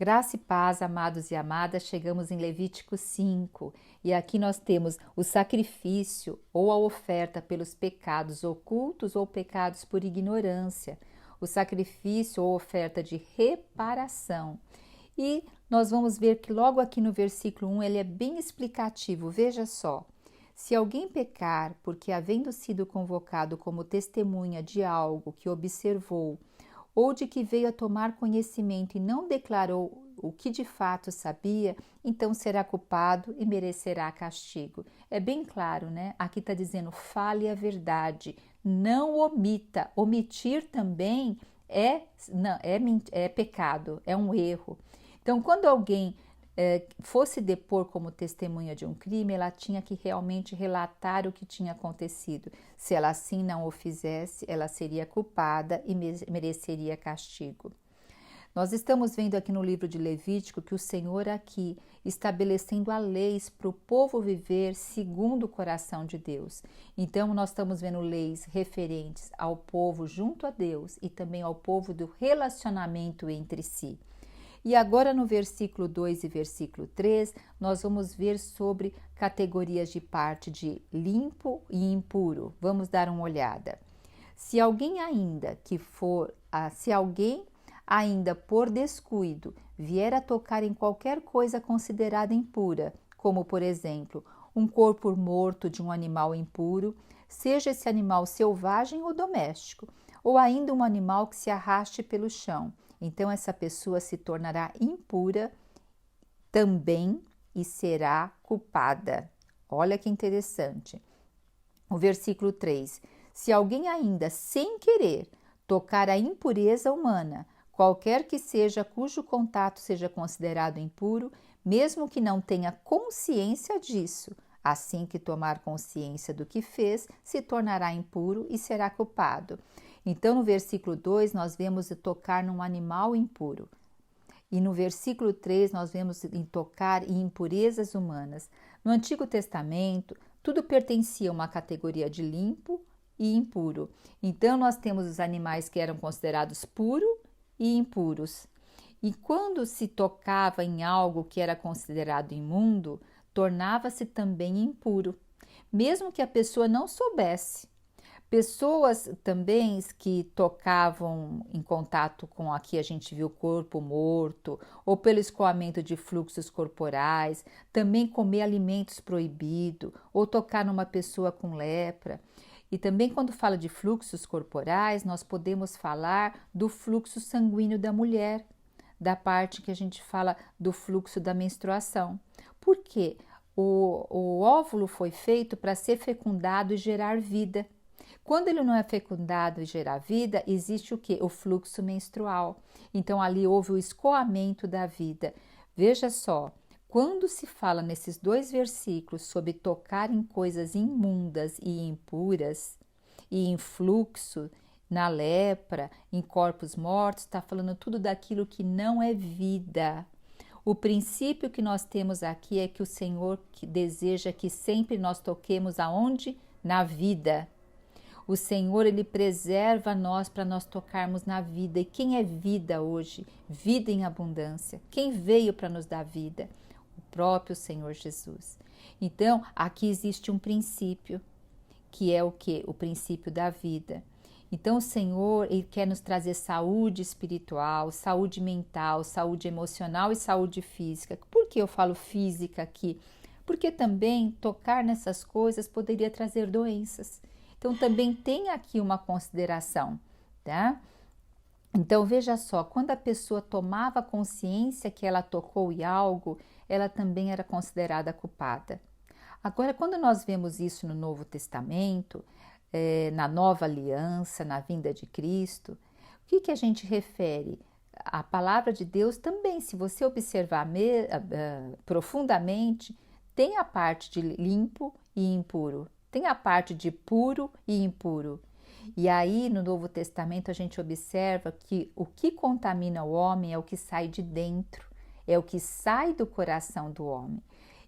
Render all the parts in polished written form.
Graça e paz, amados e amadas, chegamos em Levítico 5 e aqui nós temos o sacrifício ou a oferta pelos pecados ocultos ou pecados por ignorância, o sacrifício ou oferta de reparação. E nós vamos ver que logo aqui no versículo 1 ele é bem explicativo, veja só. Se alguém pecar porque havendo sido convocado como testemunha de algo que observou, ou de que veio a tomar conhecimento e não declarou o que de fato sabia, então será culpado e merecerá castigo. É bem claro, né? Aqui está dizendo, fale a verdade, não omita. Omitir também é pecado, é um erro. Então, quando alguém fosse depor como testemunha de um crime, ela tinha que realmente relatar o que tinha acontecido. Se ela assim não o fizesse, ela seria culpada e mereceria castigo. Nós estamos vendo aqui no livro de Levítico que o Senhor aqui estabelecendo a leis para o povo viver segundo o coração de Deus. Então nós estamos vendo leis referentes ao povo junto a Deus e também ao povo do relacionamento entre si. E agora no versículo 2 e versículo 3, nós vamos ver sobre categorias de parte de limpo e impuro. Vamos dar uma olhada. Se alguém ainda por descuido vier a tocar em qualquer coisa considerada impura, como por exemplo, um corpo morto de um animal impuro, seja esse animal selvagem ou doméstico, ou ainda um animal que se arraste pelo chão, então essa pessoa se tornará impura também e será culpada. Olha que interessante. O versículo 3. Se alguém ainda sem querer tocar a impureza humana, qualquer que seja cujo contato seja considerado impuro, mesmo que não tenha consciência disso, assim que tomar consciência do que fez, se tornará impuro e será culpado. Então, no versículo 2, nós vemos tocar num animal impuro. E no versículo 3, nós vemos tocar em impurezas humanas. No Antigo Testamento, tudo pertencia a uma categoria de limpo e impuro. Então, nós temos os animais que eram considerados puros e impuros. E quando se tocava em algo que era considerado imundo, tornava-se também impuro, mesmo que a pessoa não soubesse. Pessoas também que tocavam em contato com aqui a gente viu o corpo morto ou pelo escoamento de fluxos corporais, também comer alimentos proibidos ou tocar numa pessoa com lepra. E também quando fala de fluxos corporais, nós podemos falar do fluxo sanguíneo da mulher, da parte que a gente fala do fluxo da menstruação. Por quê? O óvulo foi feito para ser fecundado e gerar vida. Quando ele não é fecundado e gera vida, existe o quê? O fluxo menstrual. Então, ali houve o escoamento da vida. Veja só, quando se fala nesses dois versículos sobre tocar em coisas imundas e impuras, e em fluxo, na lepra, em corpos mortos, está falando tudo daquilo que não é vida. O princípio que nós temos aqui é que o Senhor deseja que sempre nós toquemos aonde? Na vida. O Senhor, Ele preserva nós para nós tocarmos na vida. E quem é vida hoje? Vida em abundância. Quem veio para nos dar vida? O próprio Senhor Jesus. Então, aqui existe um princípio, que é o quê? O princípio da vida. Então, o Senhor, Ele quer nos trazer saúde espiritual, saúde mental, saúde emocional e saúde física. Por que eu falo física aqui? Porque também tocar nessas coisas poderia trazer doenças. Então, também tem aqui uma consideração, tá? Então, veja só, quando a pessoa tomava consciência que ela tocou em algo, ela também era considerada culpada. Agora, quando nós vemos isso no Novo Testamento, na Nova Aliança, na vinda de Cristo, o que a gente refere? A palavra de Deus também, se você observar profundamente, tem a parte de limpo e impuro. Tem a parte de puro e impuro. E aí, no Novo Testamento, a gente observa que o que contamina o homem é o que sai de dentro, é o que sai do coração do homem.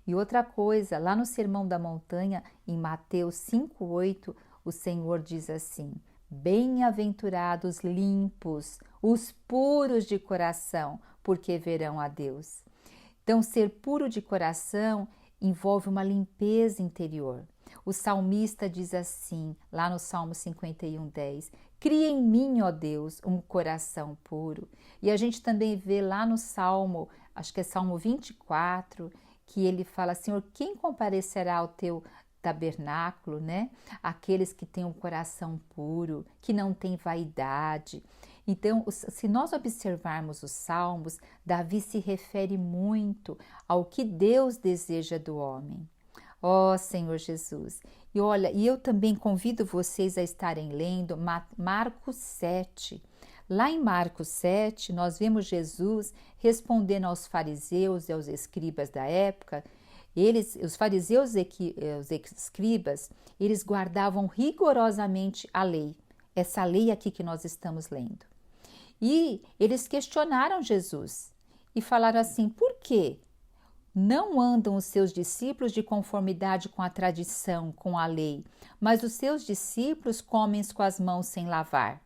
E outra coisa, lá no Sermão da Montanha, em Mateus 5,8, o Senhor diz assim: bem-aventurados limpos, os puros de coração, porque verão a Deus. Então, ser puro de coração envolve uma limpeza interior. O salmista diz assim, lá no Salmo 51:10, cria em mim, ó Deus, um coração puro. E a gente também vê lá no Salmo, acho que é Salmo 24, que ele fala, Senhor, quem comparecerá ao teu tabernáculo, né? Aqueles que têm um coração puro, que não têm vaidade. Então, se nós observarmos os Salmos, Davi se refere muito ao que Deus deseja do homem. Ó Senhor Jesus! E olha, e eu também convido vocês a estarem lendo Marcos 7. Lá em Marcos 7, nós vemos Jesus respondendo aos fariseus e aos escribas da época. Os fariseus e os escribas, eles guardavam rigorosamente a lei, essa lei aqui que nós estamos lendo. E eles questionaram Jesus e falaram assim, por quê? Não andam os seus discípulos de conformidade com a tradição, com a lei, mas os seus discípulos comem com as mãos sem lavar.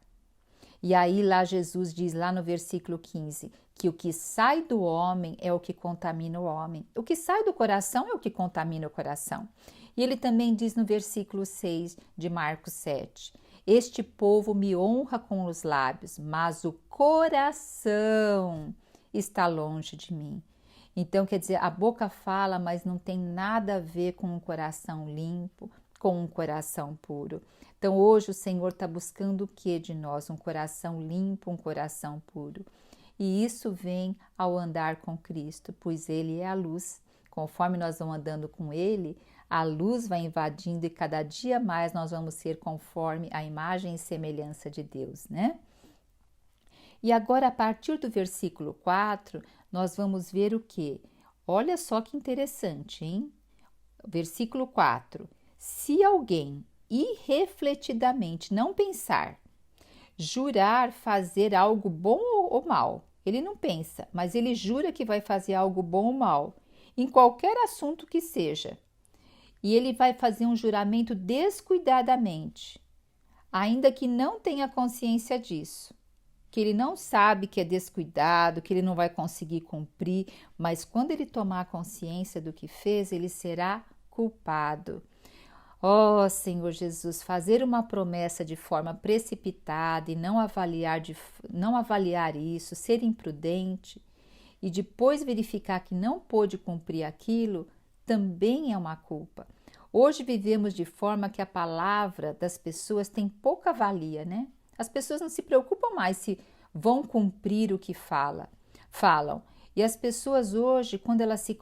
E aí lá Jesus diz, lá no versículo 15, que o que sai do homem é o que contamina o homem. O que sai do coração é o que contamina o coração. E ele também diz no versículo 6 de Marcos 7, este povo me honra com os lábios, mas o coração está longe de mim. Então, quer dizer, a boca fala, mas não tem nada a ver com um coração limpo, com um coração puro. Então, hoje o Senhor está buscando o que de nós? Um coração limpo, um coração puro. E isso vem ao andar com Cristo, pois Ele é a luz. Conforme nós vamos andando com Ele, a luz vai invadindo e cada dia mais nós vamos ser conforme a imagem e semelhança de Deus, né? E agora, a partir do versículo 4, nós vamos ver o quê? Olha só que interessante, hein? Versículo 4. Se alguém irrefletidamente não pensar, jurar fazer algo bom ou mal, ele não pensa, mas ele jura que vai fazer algo bom ou mal, em qualquer assunto que seja, e ele vai fazer um juramento descuidadamente, ainda que não tenha consciência disso, que ele não sabe que é descuidado, que ele não vai conseguir cumprir, mas quando ele tomar consciência do que fez, ele será culpado. Ó Senhor Jesus, fazer uma promessa de forma precipitada e não avaliar isso, ser imprudente e depois verificar que não pôde cumprir aquilo, também é uma culpa. Hoje vivemos de forma que a palavra das pessoas tem pouca valia, né? As pessoas não se preocupam mais se vão cumprir o que falam. E as pessoas hoje, quando elas se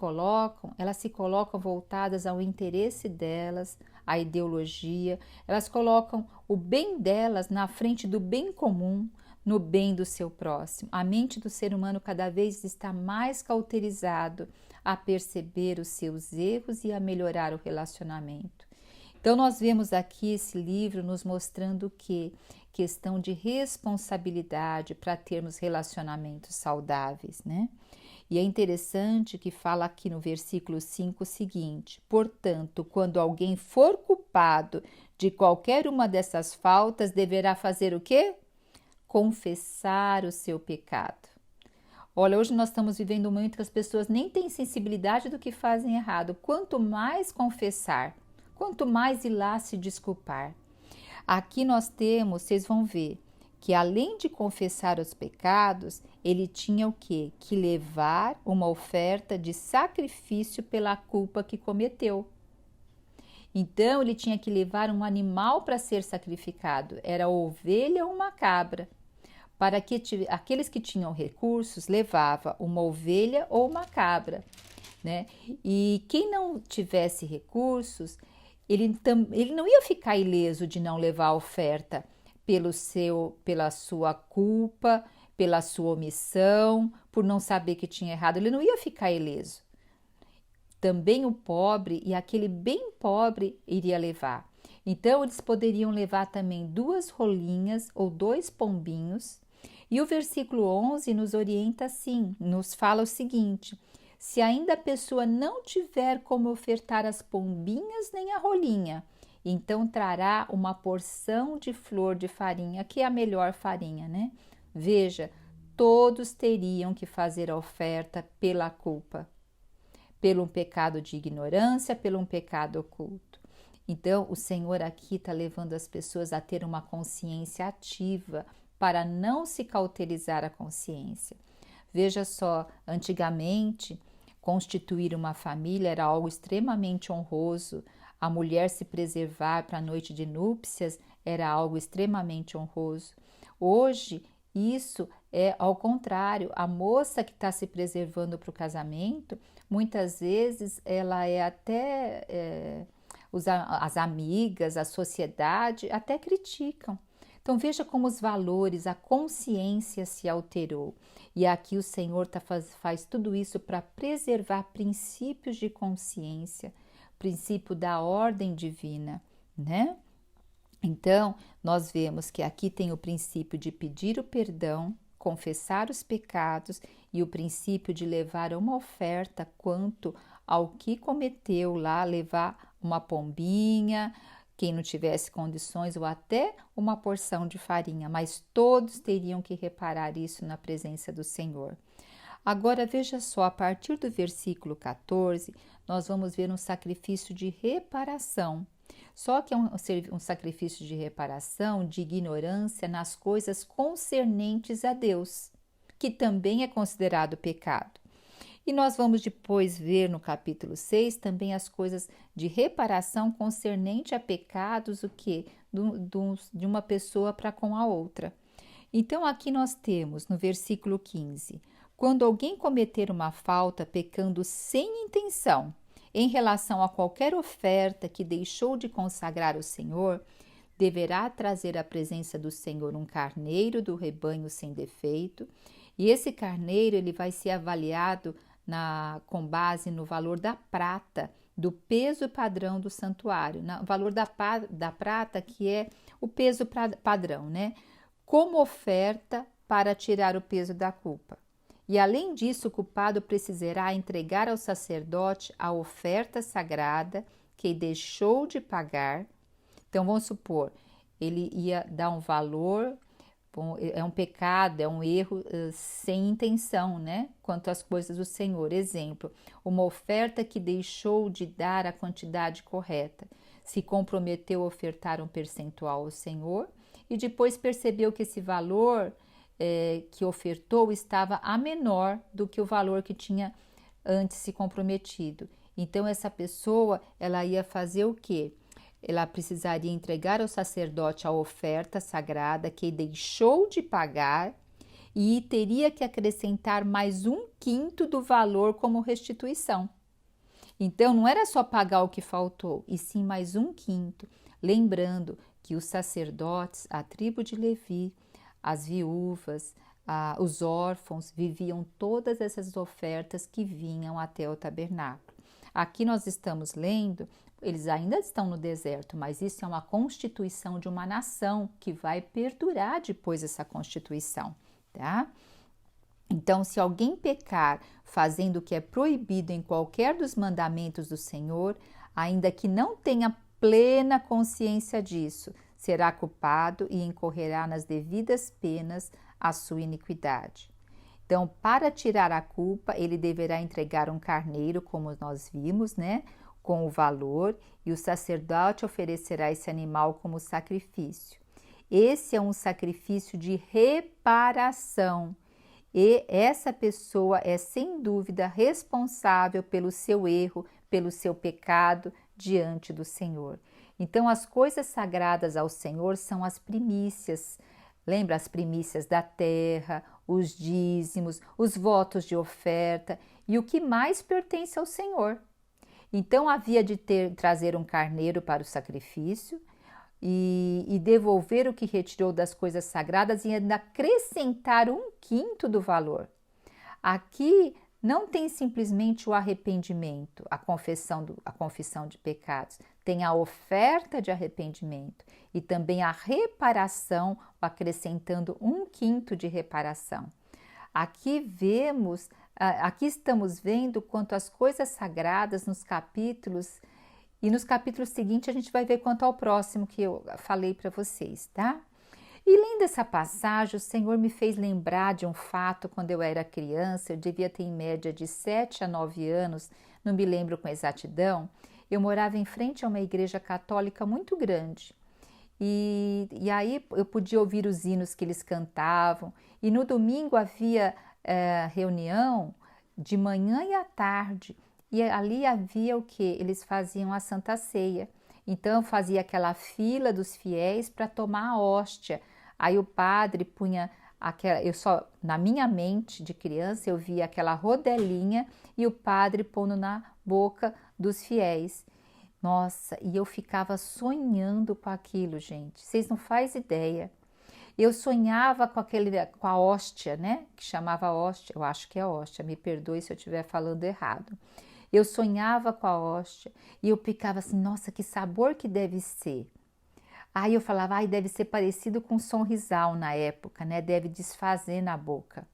colocam voltadas ao interesse delas, à ideologia, elas colocam o bem delas na frente do bem comum, no bem do seu próximo. A mente do ser humano cada vez está mais cauterizado a perceber os seus erros e a melhorar o relacionamento. Então, nós vemos aqui esse livro nos mostrando que questão de responsabilidade para termos relacionamentos saudáveis, né? E é interessante que fala aqui no versículo 5 o seguinte: portanto, quando alguém for culpado de qualquer uma dessas faltas, deverá fazer o quê? Confessar o seu pecado. Olha, hoje nós estamos vivendo um momento que as pessoas nem têm sensibilidade do que fazem errado. Quanto mais confessar, quanto mais ir lá se desculpar. Aqui nós temos, vocês vão ver, que além de confessar os pecados, ele tinha o quê? Que levar uma oferta de sacrifício pela culpa que cometeu. Então, ele tinha que levar um animal para ser sacrificado, era ovelha ou uma cabra. Para que aqueles que tinham recursos, levava uma ovelha ou uma cabra, né? E quem não tivesse recursos, ele não ia ficar ileso de não levar a oferta pela sua culpa, pela sua omissão, por não saber que tinha errado, ele não ia ficar ileso. Também o pobre e aquele bem pobre iria levar. Então, eles poderiam levar também 2 rolinhas ou 2 pombinhos. E o versículo 11 nos orienta assim, nos fala o seguinte: se ainda a pessoa não tiver como ofertar as pombinhas nem a rolinha, então trará uma porção de flor de farinha, que é a melhor farinha, né? Veja, todos teriam que fazer a oferta pela culpa, pelo pecado de ignorância, pelo um pecado oculto. Então, o Senhor aqui está levando as pessoas a ter uma consciência ativa para não se cauterizar a consciência. Veja só, antigamente, constituir uma família era algo extremamente honroso. A mulher se preservar para a noite de núpcias era algo extremamente honroso. Hoje, isso é ao contrário. A moça que está se preservando para o casamento, muitas vezes ela é até... as amigas, a sociedade até criticam. Então veja como os valores, a consciência se alterou. E aqui o Senhor faz tudo isso para preservar princípios de consciência, princípio da ordem divina, né? Então, nós vemos que aqui tem o princípio de pedir o perdão, confessar os pecados e o princípio de levar uma oferta quanto ao que cometeu lá, levar uma pombinha, quem não tivesse condições, ou até uma porção de farinha, mas todos teriam que reparar isso na presença do Senhor. Agora veja só, a partir do versículo 14, nós vamos ver um sacrifício de reparação. Só que é um sacrifício de reparação, de ignorância nas coisas concernentes a Deus, que também é considerado pecado. E nós vamos depois ver no capítulo 6 também as coisas de reparação concernente a pecados, o que? De uma pessoa para com a outra. Então aqui nós temos no versículo 15, quando alguém cometer uma falta pecando sem intenção em relação a qualquer oferta que deixou de consagrar o Senhor, deverá trazer à presença do Senhor um carneiro do rebanho sem defeito, e esse carneiro ele vai ser avaliado com base no valor da prata, do peso padrão do santuário, o valor da prata, que é o peso padrão, né? Como oferta para tirar o peso da culpa. E além disso, o culpado precisará entregar ao sacerdote a oferta sagrada que deixou de pagar. Então, vamos supor, ele ia dar um valor, é um pecado, é um erro sem intenção, né? Quanto às coisas do Senhor. Exemplo, uma oferta que deixou de dar a quantidade correta. Se comprometeu a ofertar um percentual ao Senhor e depois percebeu que esse valor que ofertou estava a menor do que o valor que tinha antes se comprometido. Então, essa pessoa, ela ia fazer o quê? Ela precisaria entregar ao sacerdote a oferta sagrada que deixou de pagar e teria que acrescentar mais 1/5 do valor como restituição. Então, não era só pagar o que faltou, e sim mais 1/5. Lembrando que os sacerdotes, a tribo de Levi, as viúvas, os órfãos, viviam todas essas ofertas que vinham até o tabernáculo. Aqui nós estamos lendo, eles ainda estão no deserto, mas isso é uma constituição de uma nação que vai perdurar depois dessa constituição, tá? Então, se alguém pecar fazendo o que é proibido em qualquer dos mandamentos do Senhor, ainda que não tenha plena consciência disso, será culpado e incorrerá nas devidas penas a sua iniquidade. Então, para tirar a culpa, ele deverá entregar um carneiro, como nós vimos, né? Com o valor, e o sacerdote oferecerá esse animal como sacrifício. Esse é um sacrifício de reparação. E essa pessoa é, sem dúvida, responsável pelo seu erro, pelo seu pecado diante do Senhor. Então, as coisas sagradas ao Senhor são as primícias. Lembra as primícias da terra, os dízimos, os votos de oferta e o que mais pertence ao Senhor. Então, havia de trazer um carneiro para o sacrifício e devolver o que retirou das coisas sagradas e ainda acrescentar 1/5 do valor. Aqui não tem simplesmente o arrependimento, a confissão de pecados, tem a oferta de arrependimento e também a reparação, acrescentando 1/5 de reparação. Aqui estamos vendo quanto às coisas sagradas nos capítulos, e nos capítulos seguintes a gente vai ver quanto ao próximo que eu falei para vocês, tá? E lendo essa passagem, o Senhor me fez lembrar de um fato quando eu era criança, eu devia ter em média de 7 a 9 anos, não me lembro com exatidão. Eu morava em frente a uma igreja católica muito grande. E aí eu podia ouvir os hinos que eles cantavam. E no domingo havia reunião de manhã e à tarde. E ali havia o que? Eles faziam a Santa Ceia. Então fazia aquela fila dos fiéis para tomar a hóstia. Aí o padre punha aquela, na minha mente de criança eu via aquela rodelinha e o padre pondo na boca dos fiéis. Nossa, e eu ficava sonhando com aquilo, gente. Vocês não fazem ideia. Eu sonhava com a hóstia, né? Que chamava hóstia. Eu acho que é hóstia. Me perdoe se eu estiver falando errado. Eu sonhava com a hóstia e eu ficava assim, nossa, que sabor que deve ser. Aí eu falava, ai, deve ser parecido com sonrisal na época, né? Deve desfazer na boca.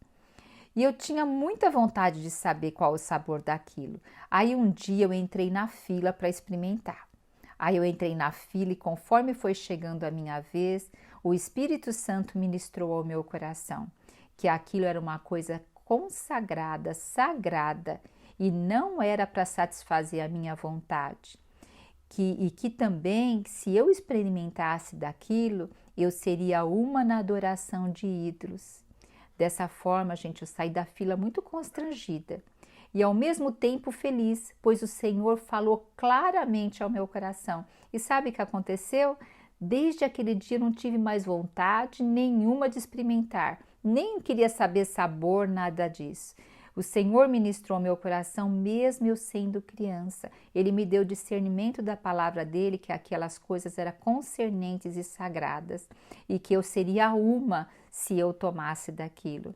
E eu tinha muita vontade de saber qual o sabor daquilo. Aí um dia eu entrei na fila para experimentar. Aí eu entrei na fila e conforme foi chegando a minha vez, o Espírito Santo ministrou ao meu coração que aquilo era uma coisa consagrada, sagrada e não era para satisfazer a minha vontade. E que também, se eu experimentasse daquilo, eu seria uma na adoração de ídolos. Dessa forma, gente, eu saí da fila muito constrangida e ao mesmo tempo feliz, pois o Senhor falou claramente ao meu coração. E sabe o que aconteceu? Desde aquele dia eu não tive mais vontade nenhuma de experimentar, nem queria saber sabor, nada disso. O Senhor ministrou ao meu coração mesmo eu sendo criança. Ele me deu discernimento da palavra dele, que aquelas coisas eram concernentes e sagradas e que eu seria uma se eu tomasse daquilo.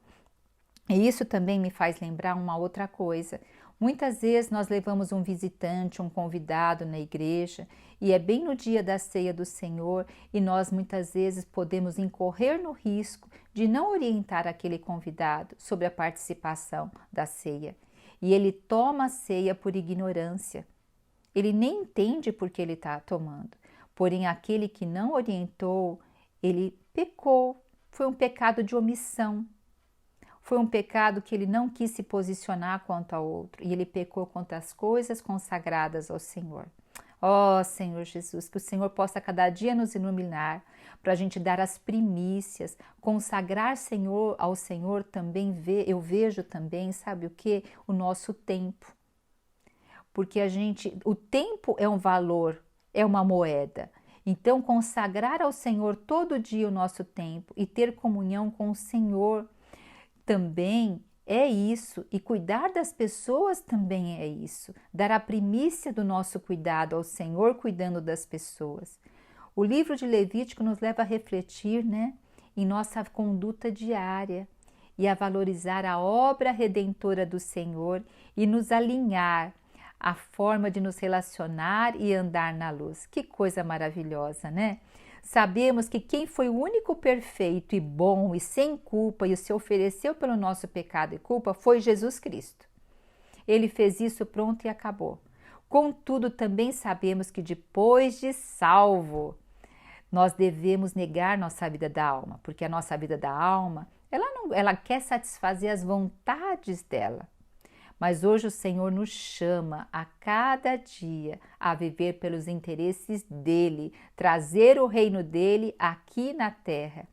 E isso também me faz lembrar uma outra coisa. Muitas vezes nós levamos um visitante, um convidado na igreja e é bem no dia da ceia do Senhor e nós muitas vezes podemos incorrer no risco de não orientar aquele convidado sobre a participação da ceia. E ele toma a ceia por ignorância. Ele nem entende por que ele está tomando. Porém, aquele que não orientou, ele pecou. Foi um pecado de omissão. Foi um pecado que ele não quis se posicionar quanto ao outro e ele pecou contra as coisas consagradas ao Senhor. Ó Senhor Jesus, que o Senhor possa cada dia nos iluminar para a gente dar as primícias, consagrar ao Senhor também, eu vejo também, sabe o que? O nosso tempo. Porque o tempo é um valor, é uma moeda. Então consagrar ao Senhor todo dia o nosso tempo e ter comunhão com o Senhor também é isso, e cuidar das pessoas também é isso, dar a primícia do nosso cuidado ao Senhor cuidando das pessoas. O livro de Levítico nos leva a refletir, né, em nossa conduta diária e a valorizar a obra redentora do Senhor e nos alinhar à forma de nos relacionar e andar na luz. Que coisa maravilhosa, né? Sabemos que quem foi o único perfeito e bom e sem culpa e se ofereceu pelo nosso pecado e culpa foi Jesus Cristo. Ele fez isso pronto e acabou. Contudo, também sabemos que depois de salvo, nós devemos negar nossa vida da alma, porque a nossa vida da alma, ela quer satisfazer as vontades dela. Mas hoje o Senhor nos chama a cada dia a viver pelos interesses dele, trazer o reino dele aqui na terra,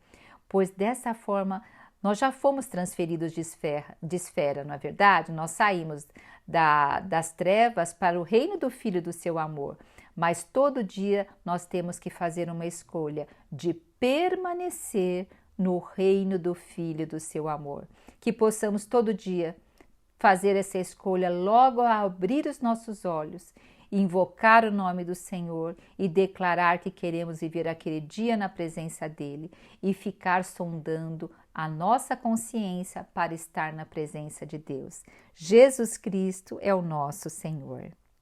pois dessa forma nós já fomos transferidos de esfera, não é verdade? Nós saímos das trevas para o reino do Filho do seu amor, mas todo dia nós temos que fazer uma escolha de permanecer no reino do Filho do seu amor, que possamos todo dia fazer essa escolha logo ao abrir os nossos olhos, invocar o nome do Senhor e declarar que queremos viver aquele dia na presença dele e ficar sondando a nossa consciência para estar na presença de Deus. Jesus Cristo é o nosso Senhor.